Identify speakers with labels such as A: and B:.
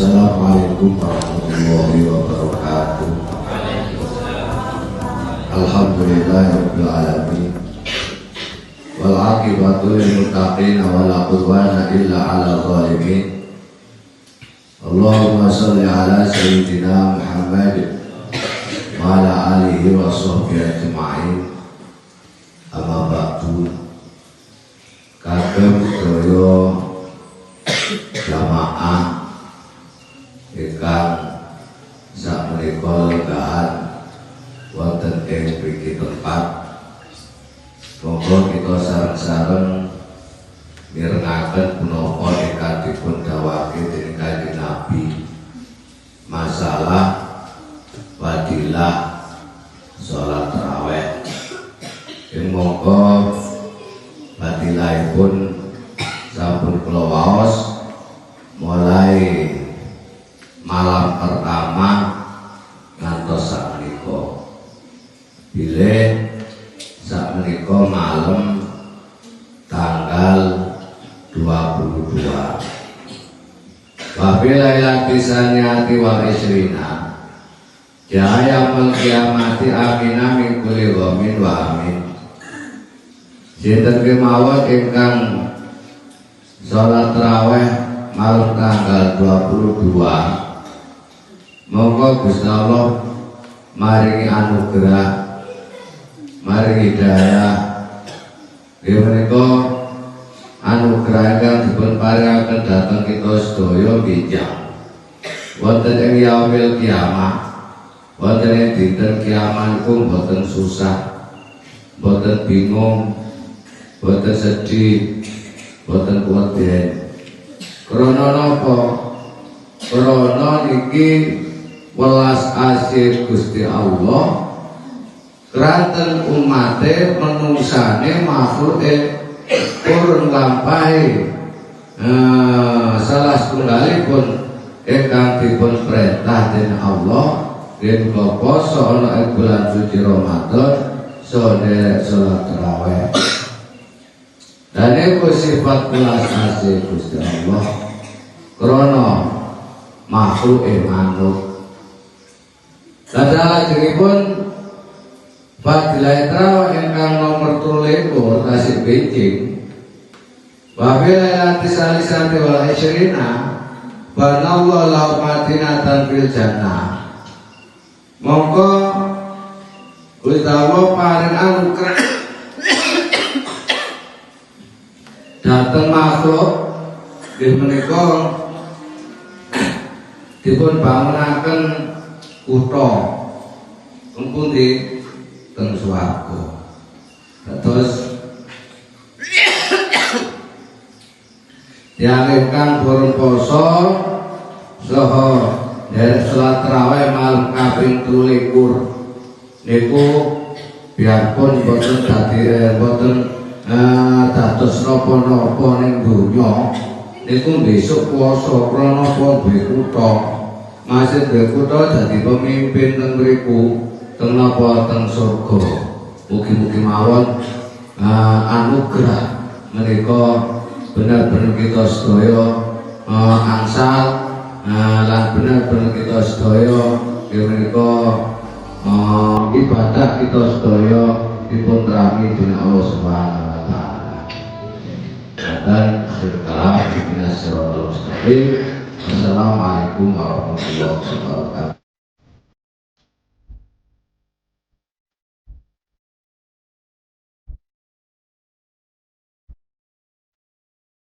A: Assalamualaikum warahmatullahi wabarakatuh. Alhamdulillahirabbil alamin. Wal aqibatu lil muttaqin wa la udwana illa 'alal zalimin. Allahumma shalli ala sayyidina Muhammad wa ala alihi wa sahbihi ajma'in. Amma ba'du. Kagem sedaya jamaah ingkang sakmenika lenggahan wonten ing mriki tempat, monggo kita sareng-sareng mirengaken punapa ingkang dipun dawuhake dening Kanjeng Nabi masalah fadilah salat tarawih. Ing monggo fadilahipun sampun kula waos mulai malam pertama ngantos sakmenika. Bilih sakmenika malam tanggal 22. Wa bilailati saniyati wa isrina jaya mal kiamati amina min kulli ghamin wa amin. Sinten kemawon ingkang salat tarawih malam tanggal 22, monggo Gusti Allah maringi anugerah, maringi hidayah. Nggih menika anugerah ingkang dipun paringaken dhateng kita sedaya bijak wonten ing yaumil kiamah, wonten ing dinten kiamat iku mboten susah, mboten bingung, mboten sedih, mboten kuweden. Krana napa? Krana niki welas asih Gusti Allah kranten umate menungsane makhluke purun lampahi salah setunggalipun ingkang dipun perintah dening Allah yen poso ana ing bulan suci Ramadan sore salat tarawih. Dan itu sifat welas asih Gusti Allah krana makhluk manuk. Lajengipun fadilah tarawih ingkang nomor 23 tasih benjing. Wa bilailati salisati wal isrina banallahu lahu madinatan fil jannah. Monggo Gusti Allah paring anugerah dateng makhluk nggih menika dipun bangunaken kutha teng pundi teng swarga. Terus tiyang ingkang purun poso saha derek salat tarawih malam kaping 23 niku biarpun boten dadi boten dados napa-napa ning donya niku besok puasa krana pun duwe kutha, masih duwe kutha dadi pemimpin teng mriku teng napa teng surga. Mugi-mugi mawon anugerah menika bener-bener kita sedaya angsal lan bener-bener kita sedaya menika ibadah kita sedaya dipun terami dening Allah Subhanahu wa taala. Dan setelah Assalamualaikum warahmatullahi wabarakatuh.